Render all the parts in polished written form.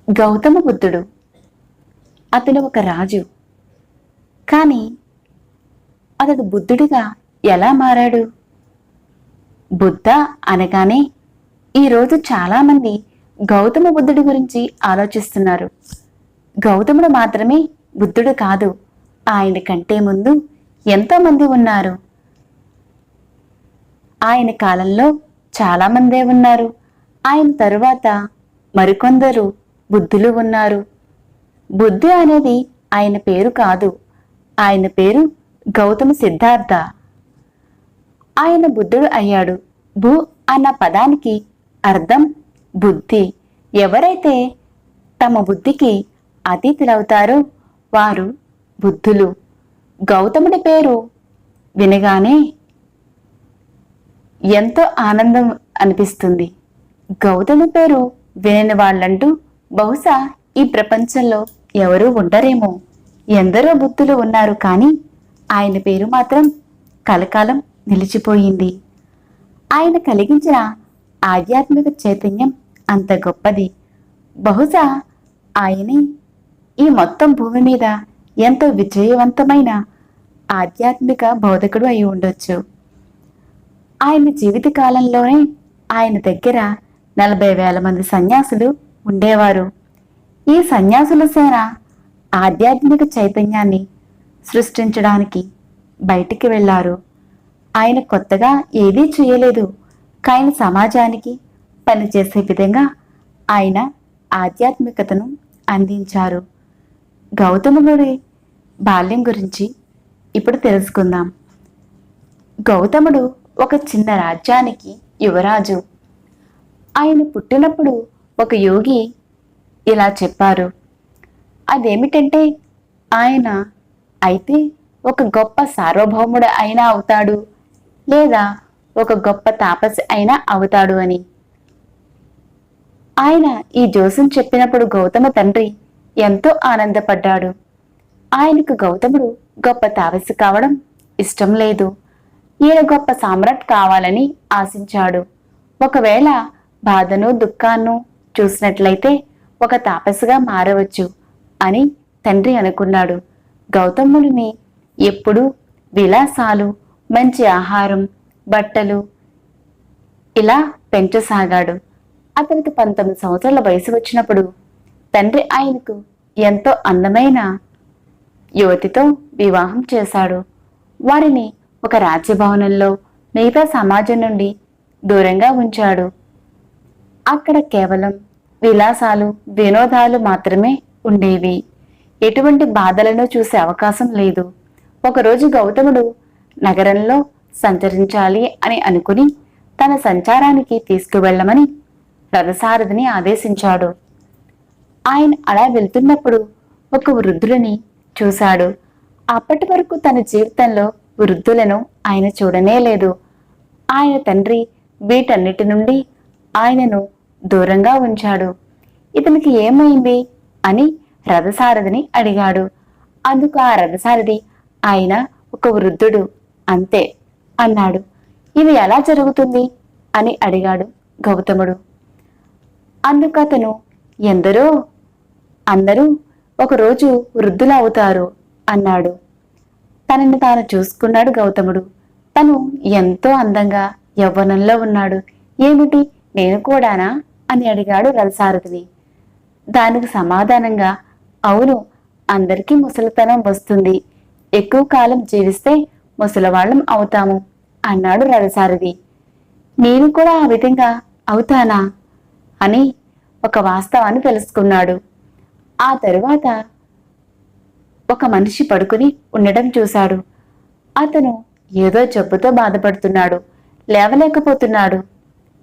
గౌతమ బుద్ధుడు అతను ఒక రాజు. కానీ అతడు బుద్ధుడిగా ఎలా మారాడు? బుద్ధ అనగానే ఈరోజు చాలామంది గౌతమ బుద్ధుడి గురించి ఆలోచిస్తున్నారు. గౌతముడు మాత్రమే బుద్ధుడు కాదు, ఆయన కంటే ముందు ఎంతో మంది ఉన్నారు. ఆయన కాలంలో చాలామందే ఉన్నారు. ఆయన తరువాత మరికొందరు బుద్ధులు ఉన్నారు. బుద్ధి అనేది ఆయన పేరు కాదు, ఆయన పేరు గౌతమ సిద్ధార్థ. ఆయన బుద్ధుడు అయ్యాడు. భూ అన్న పదానికి అర్థం బుద్ధి. ఎవరైతే తమ బుద్ధికి అతీతులవుతారో వారు బుద్ధులు. గౌతముడి పేరు వినగానే ఎంతో ఆనందం అనిపిస్తుంది. గౌతమి పేరు వినని వాళ్ళంటూ బహుశా ఈ ప్రపంచంలో ఎవరూ ఉండరేమో. ఎందరో బుద్ధులు ఉన్నారు, కానీ ఆయన పేరు మాత్రం కలకాలం నిలిచిపోయింది. ఆయన కలిగించిన ఆధ్యాత్మిక చైతన్యం అంత గొప్పది. బహుశా ఆయనే ఈ మొత్తం భూమి మీద ఎంతో విజయవంతమైన ఆధ్యాత్మిక బోధకుడు అయి ఉండొచ్చు. ఆయన జీవిత కాలంలోనే ఆయన దగ్గర 40,000 మంది సన్యాసులు ఉండేవారు. ఈ సన్యాసుల సేన ఆధ్యాత్మిక చైతన్యాన్ని సృష్టించడానికి బయటికి వెళ్లారు. ఆయన కొత్తగా ఏదీ చేయలేదు, కానీ సమాజానికి పనిచేసే విధంగా ఆయన ఆధ్యాత్మికతను అందించారు. గౌతముడి బాల్యం గురించి ఇప్పుడు తెలుసుకుందాం. గౌతముడు ఒక చిన్న రాజ్యానికి యువరాజు. ఆయన పుట్టినప్పుడు ఒక యోగి ఇలా చెప్పారు. అదేమిటంటే, ఆయన అయితే ఒక గొప్ప సార్వభౌముడు అయినా అవుతాడు, లేదా ఒక గొప్ప తాపసి అయినా అవుతాడు అని. ఆయన ఈ జోస్యం చెప్పినప్పుడు గౌతమ తండ్రి ఎంతో ఆనందపడ్డాడు. ఆయనకు గౌతముడు గొప్ప తాపసి కావడం ఇష్టం లేదు. ఈయన గొప్ప సామ్రాట్ కావాలని ఆశించాడు. ఒకవేళ బాధను దుఃఖాన్ని చూసినట్లయితే ఒక తాపసిగా మారవచ్చు అని తండ్రి అనుకున్నాడు. గౌతముడిని ఎప్పుడూ విలాసాలు, మంచి ఆహారం, బట్టలు ఇలా పెంచసాగాడు. అతనికి 19 సంవత్సరాల వయసు వచ్చినప్పుడు తండ్రి ఆయనకు ఎంతో అందమైన యువతితో వివాహం చేశాడు. వారిని ఒక రాజ్యభవనంలో మిగతా సమాజం నుండి దూరంగా ఉంచాడు. అక్కడ కేవలం విలాసాలు, వినోదాలు మాత్రమే ఉండేవి. ఎటువంటి బాధలను చూసే అవకాశం లేదు. ఒకరోజు గౌతముడు నగరంలో సంచరించాలి అని అనుకుని తన సంచారానికి తీసుకువెళ్ళమని రథసారథిని ఆదేశించాడు. ఆయన అలా వెళ్తున్నప్పుడు ఒక వృద్ధులని చూశాడు. అప్పటి వరకు తన జీవితంలో వృద్ధులను ఆయన చూడనే లేదు. ఆయన తండ్రి వీటన్నిటి నుండి ఆయనను దూరంగా ఉంచాడు. ఇతనికి ఏమైంది అని రథసారథిని అడిగాడు. అందుకు ఆ రథసారథి, ఆయన ఒక వృద్ధుడు అంతే అన్నాడు. ఇది ఎలా జరుగుతుంది అని అడిగాడు గౌతముడు. అందుకు అతను, అందరూ ఒకరోజు వృద్ధులు అవుతారు అన్నాడు. తనని తాను చూసుకున్నాడు గౌతముడు. తను ఎంతో అందంగా యవ్వనంలో ఉన్నాడు. ఏమిటి, నేను కూడానా అని అడిగాడు రథసారథిని. దానికి సమాధానంగా, అవును, అందరికీ ముసలితనం వస్తుంది, ఎక్కువ కాలం జీవిస్తే ముసలివాళ్ళం అవుతాము అన్నాడు రథసారథి. నేను కూడా ఆ విధంగా అవుతానా అని ఒక వాస్తవాన్ని తెలుసుకున్నాడు. ఆ తరువాత ఒక మనిషి పడుకుని ఉండడం చూశాడు. అతను ఏదో జబ్బుతో బాధపడుతున్నాడు, లేవలేకపోతున్నాడు,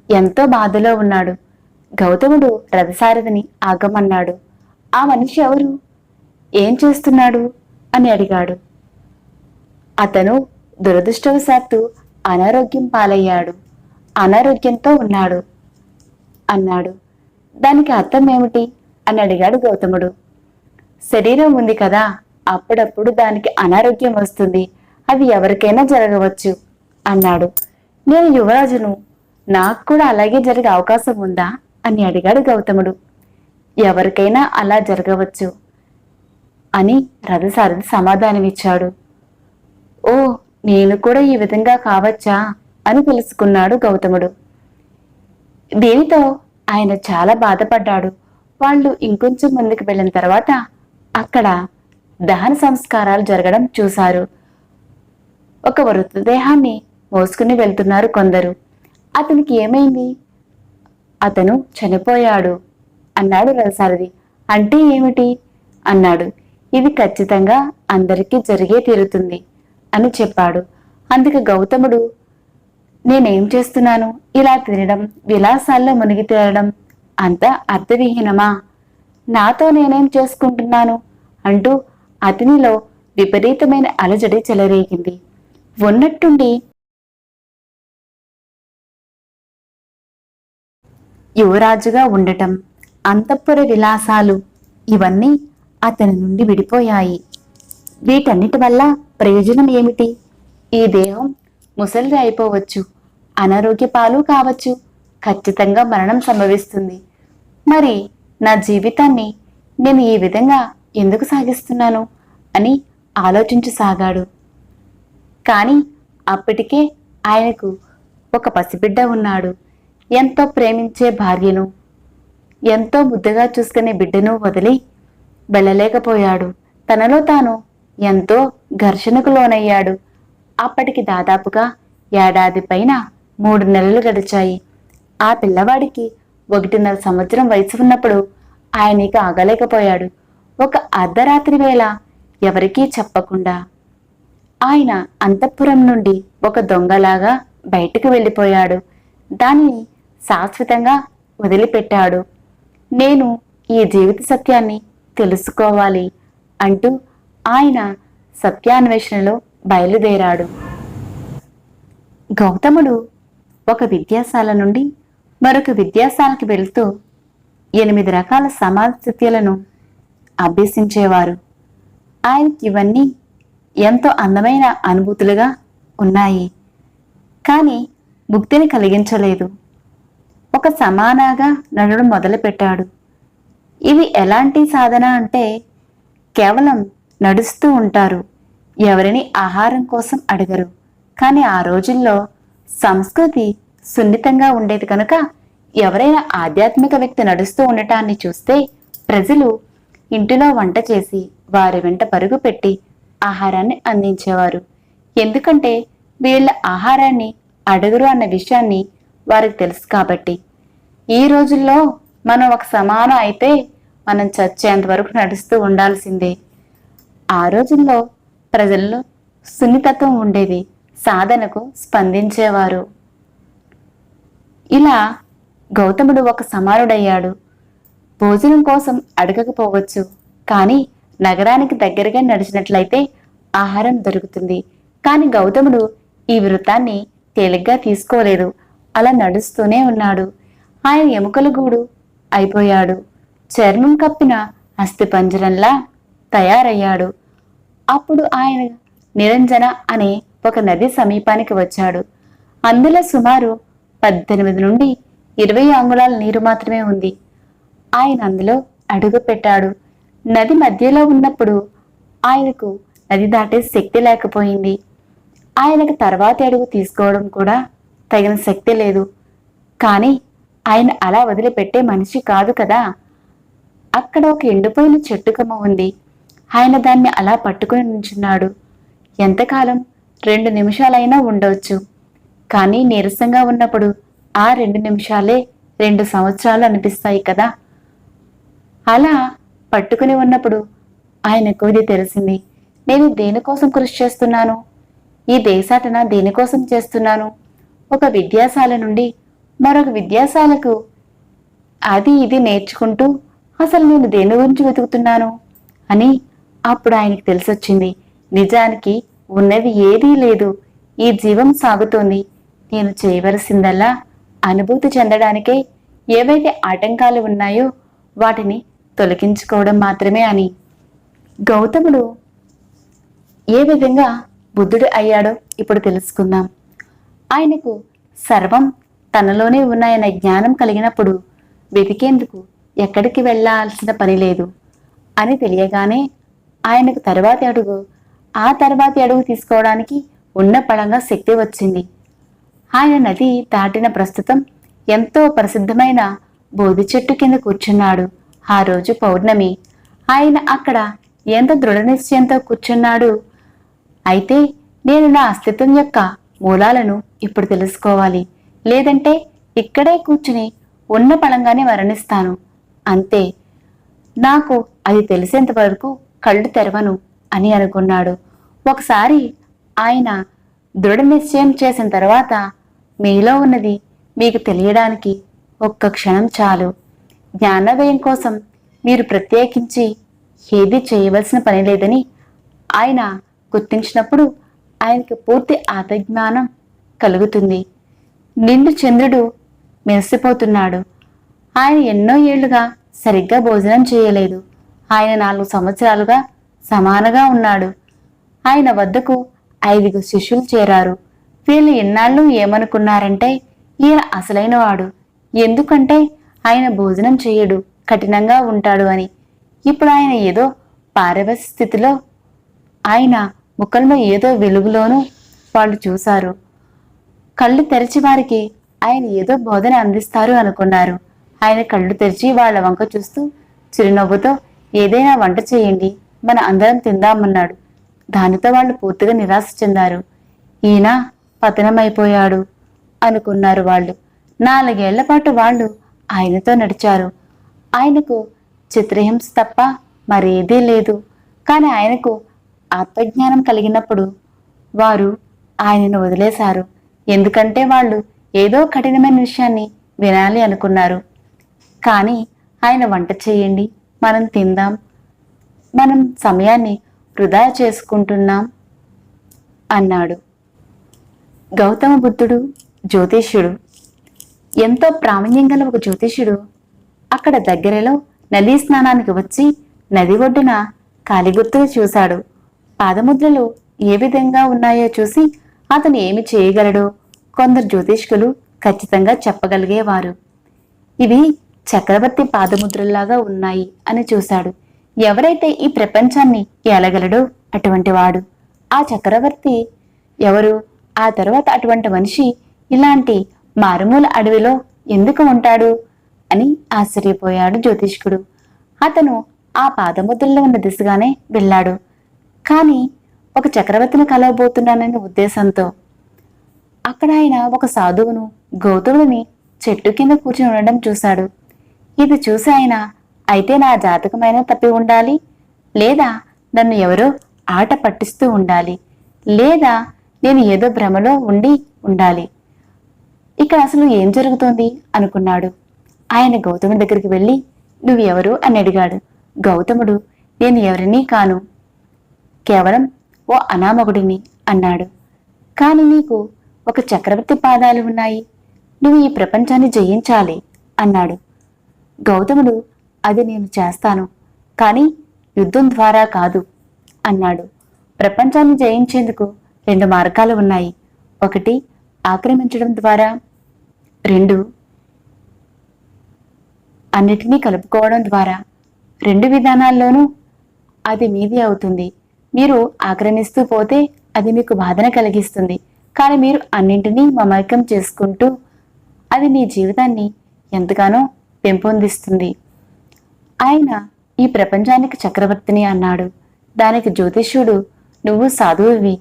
ఎంతో బాధలో ఉన్నాడు. గౌతముడు రథసారథిని ఆగమన్నాడు. ఆ మనిషి ఎవరు, ఏం చేస్తున్నాడు అని అడిగాడు. అతను దురదృష్టవశాత్తు అనారోగ్యం పాలయ్యాడు, అనారోగ్యంతో ఉన్నాడు అన్నాడు. దానికి అర్థం ఏమిటి అని అడిగాడు గౌతముడు. శరీరం ఉంది కదా, అప్పుడప్పుడు దానికి అనారోగ్యం వస్తుంది, అది ఎవరికైనా జరగవచ్చు అన్నాడు. నేను యువరాజును, నాకు కూడా అలాగే జరిగే అవకాశం ఉందా అని అడిగాడు గౌతముడు. ఎవరికైనా అలా జరగవచ్చు అని రథసారథి సమాధానమిచ్చాడు. ఓ, నేను కూడా ఈ విధంగా కావచ్చా అని తెలుసుకున్నాడు గౌతముడు. దీనితో ఆయన చాలా బాధపడ్డాడు. వాళ్ళు ఇంకొంచెం ముందుకు వెళ్ళిన తర్వాత అక్కడ దహన సంస్కారాలు జరగడం చూశారు. ఒక మృతదేహాన్ని మోసుకుని వెళ్తున్నారు కొందరు. అతనికి ఏమైంది? అతను చనిపోయాడు అన్నాడు రథసారథి. అంటే ఏమిటి అన్నాడు. ఇది ఖచ్చితంగా అందరికీ జరిగే తీరుతుంది అని చెప్పాడు. అందుకు గౌతముడు, నేనేం చేస్తున్నాను? ఇలా తినడం, విలాసాల్లో మునిగి తేలడం అంత అర్థవిహీనమా? నాతో నేనేం చేసుకుంటున్నాను అంటూ అతనిలో విపరీతమైన అలజడి చెలరేగింది. ఉన్నట్టుండి యువరాజుగా ఉండటం, అంతఃపుర విలాసాలు ఇవన్నీ అతని నుండి విడిపోయాయి. వీటన్నిటి వల్ల ప్రయోజనం ఏమిటి? ఈ దేహం ముసలిది అయిపోవచ్చు, అనారోగ్య పాలు కావచ్చు, ఖచ్చితంగా మరణం సంభవిస్తుంది. మరి నా జీవితాన్ని నేను ఈ విధంగా ఎందుకు సాగిస్తున్నాను అని ఆలోచించసాగాడు. కానీ అప్పటికే ఆయనకు ఒక పసిబిడ్డ ఉన్నాడు. ఎంతో ప్రేమించే భార్యను, ఎంతో ముద్దుగా చూసుకునే బిడ్డను వదిలి వెళ్ళలేకపోయాడు. తనలో తాను ఎంతో ఘర్షణకు లోనయ్యాడు. అప్పటికి దాదాపుగా ఏడాది పైన 3 నెలలు గడిచాయి. ఆ పిల్లవాడికి 1.5 సంవత్సరం వయసు ఉన్నప్పుడు ఆయన ఇక ఆగలేకపోయాడు. ఒక అర్ధరాత్రి వేళ ఎవరికీ చెప్పకుండా ఆయన అంతఃపురం నుండి ఒక దొంగలాగా బయటకు వెళ్ళిపోయాడు. దానిని శాశ్వతంగా వదిలిపెట్టాడు. నేను ఈ జీవిత సత్యాన్ని తెలుసుకోవాలి అంటూ ఆయన సత్యాన్వేషణలో బయలుదేరాడు. గౌతముడు ఒక విద్యాశాల నుండి మరొక విద్యాశాలకి వెళ్తూ 8 రకాల సమాజ స్థితులను అభ్యసించేవారు. ఆయనకి ఇవన్నీ ఎంతో అందమైన అనుభూతులుగా ఉన్నాయి. కానీ ముక్తిని కలిగించలేదు. ఒక సమానాగా నడవడం మొదలుపెట్టాడు. ఇది ఎలాంటి సాధన అంటే కేవలం నడుస్తూ ఉంటారు. ఎవరిని ఆహారం కోసం అడగరు. కానీ ఆ రోజుల్లో సంస్కృతి సున్నితంగా ఉండేది కనుక ఎవరైనా ఆధ్యాత్మిక వ్యక్తి నడుస్తూ ఉండటాన్ని చూస్తే ప్రజలు ఇంటిలో వంట చేసి వారి వెంట పరుగు పెట్టి ఆహారాన్ని అందించేవారు. ఎందుకంటే వీళ్ళ ఆహారాన్ని అడగరు అన్న విషయాన్ని వారికి తెలుసు కాబట్టి. ఈ రోజుల్లో మనం ఒక సమానం అయితే మనం చచ్చేంత వరకు నడుస్తూ ఉండాల్సిందే. ఆ రోజుల్లో ప్రజల్లో సున్నితత్వం ఉండేది. సాధనకు స్పందించేవారు. ఇలా గౌతముడు ఒక సమానుడయ్యాడు. భోజనం కోసం అడగకపోవచ్చు, కానీ నగరానికి దగ్గరగా నడిచినట్లయితే ఆహారం దొరుకుతుంది. కానీ గౌతముడు ఈ వృత్తాన్ని తేలిగ్గా తీసుకోలేదు. అలా నడుస్తూనే ఉన్నాడు. ఆయన ఎముకల గూడు అయిపోయాడు. చర్మం కప్పిన అస్థిపంజరంలా తయారయ్యాడు. అప్పుడు ఆయన నిరంజన అనే ఒక నది సమీపానికి వచ్చాడు. అందులో సుమారు 18 నుండి 20 అంగుళాల నీరు మాత్రమే ఉంది. ఆయన అందులో అడుగు పెట్టాడు. నది మధ్యలో ఉన్నప్పుడు ఆయనకు నది దాటే శక్తి లేకపోయింది. ఆయనకు తర్వాతి అడుగు తీసుకోవడం కూడా తగిన శక్తి లేదు. కానీ ఆయన అలా వదిలిపెట్టే మనిషి కాదు కదా. అక్కడ ఒక ఎండిపోయిన చెట్టు కొమ్మ ఉంది. ఆయన దాన్ని అలా పట్టుకుని నుంచున్నాడు. ఎంతకాలం? 2 నిమిషాలైనా ఉండవచ్చు. కానీ నీరసంగా ఉన్నప్పుడు ఆ 2 నిమిషాలే 2 సంవత్సరాలు అనిపిస్తాయి కదా. అలా పట్టుకుని ఉన్నప్పుడు ఆయనకు ఇది తెలిసింది. నేను దేనికోసం కృషి చేస్తున్నాను? ఈ దేశాటన దేనికోసం చేస్తున్నాను? ఒక విద్యాశాల నుండి మరొక విద్యాశాలకు అది ఇది నేర్చుకుంటూ అసలు నేను దేని గురించి వెతుకుతున్నాను అని అప్పుడు ఆయనకి తెలిసొచ్చింది. నిజానికి ఉన్నది ఏదీ లేదు. ఈ జీవం సాగుతోంది. నేను చేయవలసిందల్లా అనుభూతి చెందడానికే ఏవైతే ఆటంకాలు ఉన్నాయో వాటిని తొలగించుకోవడం మాత్రమే అని. గౌతముడు ఏ విధంగా బుద్ధుడు అయ్యాడో ఇప్పుడు తెలుసుకుందాం. ఆయనకు సర్వం తనలోనే ఉన్నాయన్న జ్ఞానం కలిగినప్పుడు వెతికేందుకు ఎక్కడికి వెళ్ళాల్సిన పని లేదు అని తెలియగానే ఆయనకు ఆ తర్వాతి అడుగు తీసుకోవడానికి ఉన్న పళంగా శక్తి వచ్చింది. ఆయన నది దాటిన ప్రస్తుతం ఎంతో ప్రసిద్ధమైన బోధి చెట్టు కింద కూర్చున్నాడు. ఆ రోజు పౌర్ణమి. ఆయన అక్కడ ఎంత దృఢ నిశ్చయంతో కూర్చున్నాడు. అయితే నేను నా అస్తిత్వం యొక్క మూలాలను ఇప్పుడు తెలుసుకోవాలి, లేదంటే ఇక్కడే కూర్చుని ఉన్న పళంగానే మరణిస్తాను. అంతే, నాకు అది తెలిసేంత వరకు కళ్ళు తెరవను అని అనుకున్నాడు. ఒకసారి ఆయన దృఢ నిశ్చయం చేసిన తర్వాత మీలో ఉన్నది మీకు తెలియడానికి ఒక్క క్షణం చాలు. జ్ఞానోదయం కోసం మీరు ప్రత్యేకించి ఏది చేయవలసిన పని లేదని ఆయన గుర్తించినప్పుడు ఆయనకు పూర్తి ఆత్మజ్ఞానం కలుగుతుంది. నిండు చంద్రుడు మెరిసిపోతున్నాడు. ఆయన ఎన్నో ఏళ్లుగా సరిగ్గా భోజనం చేయలేదు. ఆయన 4 సంవత్సరాలుగా సమానంగా ఉన్నాడు. ఆయన వద్దకు 5 శిష్యులు చేరారు. వీళ్ళు ఎన్నాళ్ళు ఏమనుకున్నారంటే ఈయన అసలైన వాడు, ఎందుకంటే ఆయన భోజనం చేయడు, కఠినంగా ఉంటాడు అని. ఇప్పుడు ఆయన ఏదో పారవశ్య స్థితిలో, ఆయన ముఖంలో ఏదో వెలుగులోనూ వాళ్ళు చూశారు. కళ్ళు తెరిచి వారికి ఆయన ఏదో బోధన అందిస్తారు అనుకున్నారు. ఆయన కళ్ళు తెరిచి వాళ్ళ వంక చూస్తూ చిరునవ్వుతో ఏదైనా వంట చేయండి, మన అందరం తిందామన్నాడు. దానితో వాళ్ళు పూర్తిగా నిరాశ చెందారు. ఈయన పతనమైపోయాడు అనుకున్నారు వాళ్ళు. 4 ఏళ్ల పాటు వాళ్ళు ఆయనతో నడిచారు. ఆయనకు చిత్రహింస తప్ప మరేదీ లేదు. కానీ ఆయనకు ఆత్మజ్ఞానం కలిగినప్పుడు వారు ఆయనను వదిలేశారు. ఎందుకంటే వాళ్ళు ఏదో కఠినమైన విషయాన్ని వినాలి అనుకున్నారు. కానీ ఆయన వంట చేయండి, మనం తిందాం, మనం సమయాన్ని వృధా చేసుకుంటున్నాం అన్నాడు. గౌతమ బుద్ధుడు జ్యోతిష్యుడు. ఎంతో ప్రావీణ్యం గల ఒక జ్యోతిష్యుడు అక్కడ దగ్గరలో నదీ స్నానానికి వచ్చి నది ఒడ్డున కాలిగుర్తులు చూశాడు. పాదముద్రలు ఏ విధంగా ఉన్నాయో చూసి అతను ఏమి చేయగలడో కొందరు జ్యోతిష్కులు ఖచ్చితంగా చెప్పగలిగేవారు. ఇవి చక్రవర్తి పాదముద్రల్లాగా ఉన్నాయి అని చూశాడు. ఎవరైతే ఈ ప్రపంచాన్ని ఏలగలడో అటువంటి వాడు ఆ చక్రవర్తి ఎవరు? ఆ తర్వాత అటువంటి మనిషి ఇలాంటి మారుమూల అడవిలో ఎందుకు ఉంటాడు అని ఆశ్చర్యపోయాడు జ్యోతిష్కుడు. అతను ఆ పాదముద్రలో ఉన్న దిశగానే వెళ్ళాడు. కానీ ఒక చక్రవర్తిని కలవబోతున్నాననే ఉద్దేశంతో అక్కడ ఆయన ఒక సాధువును, గౌతముడిని చెట్టు కింద కూర్చుని ఉండడం చూశాడు. ఇది చూసి ఆయన, అయితే నా జాతకమైన తప్పి ఉండాలి, లేదా నన్ను ఎవరో ఆట పట్టిస్తూ ఉండాలి, లేదా నేను ఏదో భ్రమలో ఉండాలి. ఇక్కడ అసలు ఏం జరుగుతోంది అనుకున్నాడు. ఆయన గౌతముడి దగ్గరికి వెళ్ళి, నువ్వెవరు అని అడిగాడు. గౌతముడు, నేను ఎవరినీ కాను, కేవలం ఓ అనామకుడిని అన్నాడు. కాని నీకు ఒక చక్రవర్తి పాదాలు ఉన్నాయి, నువ్వు ఈ ప్రపంచాన్ని జయించాలి అన్నాడు. గౌతముడు, అది నేను చేస్తాను, కానీ యుద్ధం ద్వారా కాదు అన్నాడు. ప్రపంచాన్ని జయించేందుకు 2 మార్గాలు ఉన్నాయి. 1 ఆక్రమించడం ద్వారా, 2 అన్నిటినీ కలుపుకోవడం ద్వారా. 2 విధానాల్లోనూ అది మీది అవుతుంది. మీరు ఆక్రమిస్తూ పోతే అది మీకు బాధన కలిగిస్తుంది. కానీ మీరు అన్నింటినీ మమేకం చేసుకుంటూ అది మీ జీవితాన్ని ఎంతగానో పెంపొందిస్తుంది. ఆయన ఈ ప్రపంచానికి చక్రవర్తిని అన్నాడు. దానికి జ్యోతిష్యుడు, నువ్వు సాధువువి,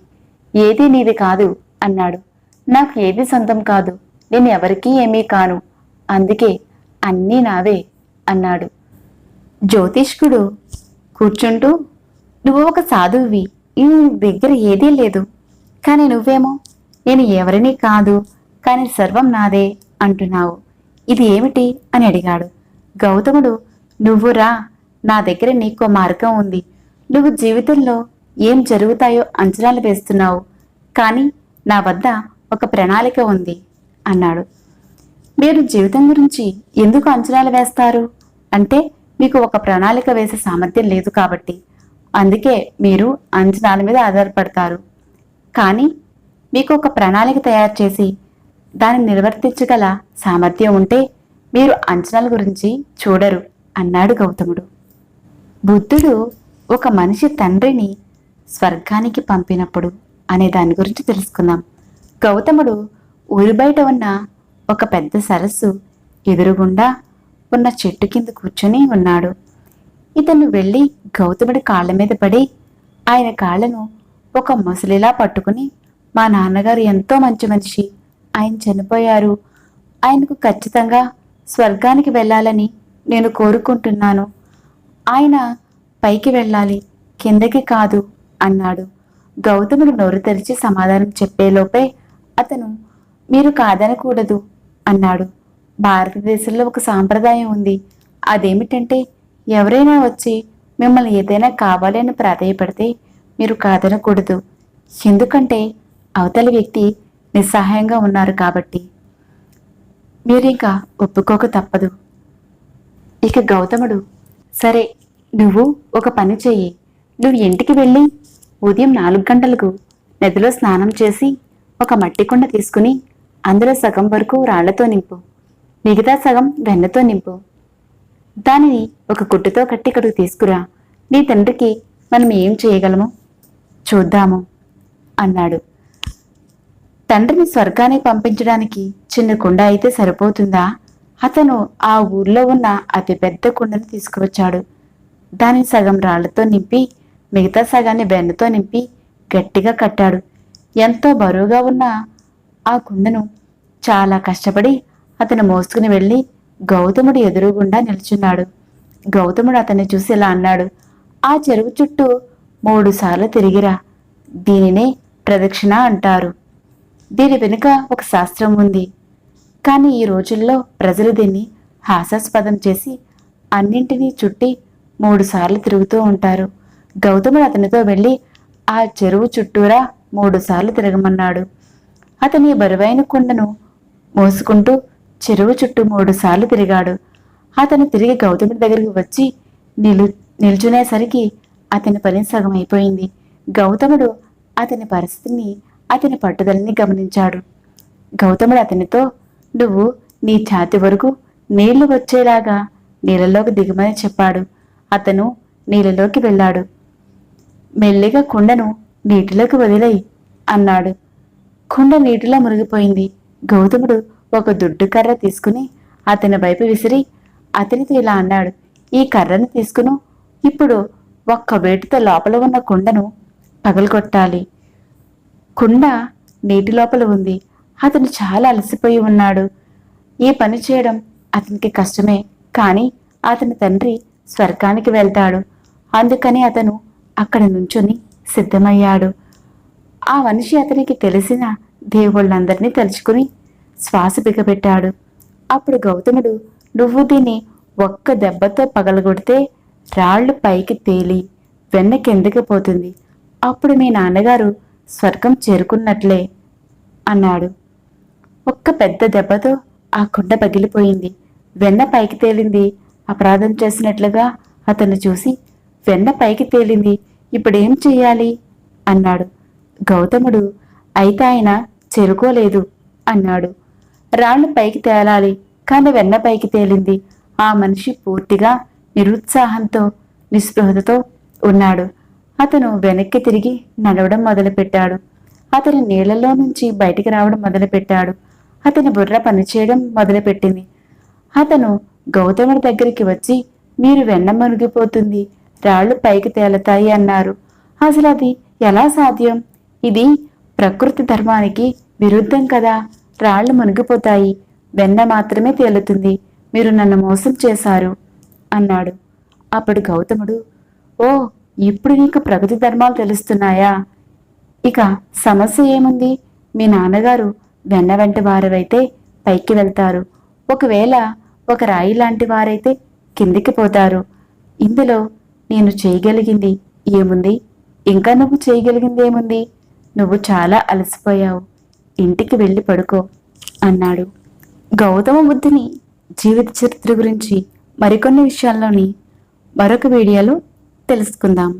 ఏదీ నీది కాదు అన్నాడు. నాకు ఏది సొంతం కాదు, నేను ఎవరికీ ఏమీ కాను, అందుకే అన్నీ నావే అన్నాడు. జ్యోతిష్కుడు కూర్చుంటూ, నువ్వు ఒక సాధువువి, నీ దగ్గర ఏదీ లేదు, కానీ నువ్వేమో నేను ఎవరినీ కాదు, కానీ సర్వం నాదే అంటున్నావు, ఇది ఏమిటి అని అడిగాడు. గౌతముడు, నువ్వు రా, నా దగ్గర నీకో మార్గం ఉంది. నువ్వు జీవితంలో ఏం జరుగుతాయో అంచనాలు వేస్తున్నావు, కానీ నా వద్ద ఒక ప్రణాళిక ఉంది అన్నాడు. మీరు జీవితం గురించి ఎందుకు అంచనాలు వేస్తారు అంటే, మీకు ఒక ప్రణాళిక వేసే సామర్థ్యం లేదు కాబట్టి, అందుకే మీరు అంచనాల మీద ఆధారపడతారు. కానీ మీకు ఒక ప్రణాళిక తయారు చేసి దాన్ని నిర్వర్తించగల సామర్థ్యం ఉంటే మీరు అంచనాల గురించి చూడరు, అన్నాడు గౌతముడు. బుద్ధుడు ఒక మనిషి తండ్రిని స్వర్గానికి పంపినప్పుడు అనే దాని గురించి తెలుసుకుందాం. గౌతముడు ఊరి బయట ఉన్న ఒక పెద్ద సరస్సు ఎదురుగుండా ఉన్న చెట్టు కింద కూర్చొని ఉన్నాడు. ఇతను వెళ్ళి గౌతముడి కాళ్ళ మీద పడి ఆయన కాళ్ళను ఒక ముసలిలా పట్టుకుని, మా నాన్నగారు ఎంతో మంచి మనిషి, ఆయన చనిపోయారు, ఆయనకు ఖచ్చితంగా స్వర్గానికి వెళ్ళాలని నేను కోరుకుంటున్నాను, ఆయన పైకి వెళ్ళాలి, కిందకి కాదు అన్నాడు. గౌతముడు నోరు తెరిచి సమాధానం చెప్పేలోపే అతను, మీరు కాదనకూడదు అన్నాడు. భారతదేశంలో ఒక సాంప్రదాయం ఉంది. అదేమిటంటే ఎవరైనా వచ్చి మిమ్మల్ని ఏదైనా కావాలని ప్రాధేయపడితే మీరు కాదనకూడదు. ఎందుకంటే అవతలి వ్యక్తి నిస్సహాయంగా ఉన్నారు కాబట్టి. మీరింకా ఒప్పుకోక తప్పదు. ఇక గౌతముడు, సరే నువ్వు ఒక పని చెయ్యి. నువ్వు ఇంటికి వెళ్ళి ఉదయం 4 గంటలకు నదిలో స్నానం చేసి ఒక మట్టి కుండ తీసుకుని అందులో సగం వరకు రాళ్లతో నింపు, మిగతా సగం వెన్నతో నింపు. దానిని ఒక గుడ్డతో కట్టి ఇక్కడికి తీసుకురా. నీ తండ్రికి మనం ఏం చేయగలము చూద్దాము అన్నాడు. తండ్రిని స్వర్గానికి పంపించడానికి చిన్న కుండ అయితే సరిపోతుందా? అతను ఆ ఊర్లో ఉన్న అతిపెద్ద కుండను తీసుకువచ్చాడు. దానిని సగం రాళ్లతో నింపి మిగతా సగాన్ని వెన్నతో నింపి గట్టిగా కట్టాడు. ఎంతో బరువుగా ఉన్న ఆ కుండను చాలా కష్టపడి అతను మోసుకుని వెళ్ళి గౌతముడు ఎదురుగుండా నిల్చున్నాడు. గౌతముడు అతన్ని చూసి ఇలా అన్నాడు, ఆ చెరువు చుట్టూ 3 సార్లు తిరిగిరా. దీనినే ప్రదక్షిణ అంటారు. దీని వెనుక ఒక శాస్త్రం ఉంది. కానీ ఈ రోజుల్లో ప్రజలు దీన్ని హాస్యాస్పదం చేసి అన్నింటినీ చుట్టి 3 సార్లు తిరుగుతూ ఉంటారు. గౌతముడు అతనితో వెళ్ళి ఆ చెరువు చుట్టూరా 3 సార్లు తిరగమన్నాడు. అతని బరువైన కుండను మోసుకుంటూ చెరువు చుట్టూ 3 సార్లు తిరిగాడు. అతను తిరిగి గౌతముడి దగ్గరికి వచ్చి నిల్చునేసరికి అతని పని సగం అయిపోయింది. గౌతముడు అతని పరిస్థితిని, అతని పట్టుదలని గమనించాడు. గౌతముడు అతనితో, నువ్వు నీ ఛాతి వరకు నీళ్లు వచ్చేలాగా నీళ్ళలోకి దిగమని చెప్పాడు. అతను నీళ్ళలోకి వెళ్ళాడు. మెల్లిగా కుండను నీటిలోకి వదిలేయి అన్నాడు. కుండ నీటిలో మునిగిపోయింది. గౌతముడు ఒక దుడ్డు కర్ర తీసుకుని అతని వైపు విసిరి అతనితో ఇలా అన్నాడు, ఈ కర్రను తీసుకును, ఇప్పుడు ఒక్క వేటితో లోపల ఉన్న కుండను పగలగొట్టాలి. కుండ నీటి లోపల ఉంది. అతను చాలా అలసిపోయి ఉన్నాడు. ఈ పని చేయడం అతనికి కష్టమే, కానీ అతని తండ్రి స్వర్గానికి వెళ్తాడు. అందుకని అతను అక్కడ నుంచుని సిద్ధమయ్యాడు. ఆ మనిషి అతనికి తెలిసిన దేవుళ్ళందరినీ తలుచుకుని శ్వాస బిగబెట్టాడు. అప్పుడు గౌతముడు, నువ్వు దీన్ని ఒక్క దెబ్బతో పగలగొడితే రాళ్లు పైకి తేలి వెన్న కిందకి పోతుంది. అప్పుడు మీ నాన్నగారు స్వర్గం చేరుకున్నట్లే అన్నాడు. ఒక్క పెద్ద దెబ్బతో ఆ కుండ పగిలిపోయింది. వెన్న పైకి తేలింది. అపరాధం చేసినట్లుగా అతన్ని చూసి, వెన్న పైకి తేలింది, ఇప్పుడేం చెయ్యాలి అన్నాడు. గౌతముడు, అయితే ఆయన చేరుకోలేదు అన్నాడు. రాళ్లు పైకి తేలాలి, కానీ వెన్న పైకి తేలింది. ఆ మనిషి పూర్తిగా నిరుత్సాహంతో, నిస్పృహతో ఉన్నాడు. అతను వెనక్కి తిరిగి నడవడం మొదలుపెట్టాడు. అతను నీళ్లలో నుంచి బయటికి రావడం మొదలుపెట్టాడు. అతని బుర్ర పనిచేయడం మొదలుపెట్టింది. అతను గౌతముడి దగ్గరికి వచ్చి, మీరు వెన్న మునిగిపోతుంది, రాళ్లు పైకి తేలతాయి అన్నారు. అసలు అది ఎలా సాధ్యం? ఇది ప్రకృతి ధర్మానికి విరుద్ధం కదా. రాళ్లు మునిగిపోతాయి, వెన్న మాత్రమే తేలుతుంది. మీరు నన్ను మోసం చేశారు అన్నాడు. అప్పుడు గౌతముడు, ఓ, ఇప్పుడు నీకు ప్రకృతి ధర్మాలు తెలుస్తున్నాయా? ఇక సమస్య ఏముంది? మీ నాన్నగారు వెన్న వెంట వారైతే పైకి వెళ్తారు, ఒకవేళ ఒక రాయి లాంటి వారైతే కిందికి పోతారు. ఇందులో నేను చేయగలిగింది ఏముంది? ఇంకా నువ్వు చేయగలిగింది ఏముంది? నువ్వు చాలా అలసిపోయావు, ఇంటికి వెళ్ళి పడుకో అన్నాడు. గౌతమ బుద్ధుని జీవిత చరిత్ర గురించి మరికొన్ని విషయాల్లోని మరొక వీడియోలో తెలుసుకుందాం.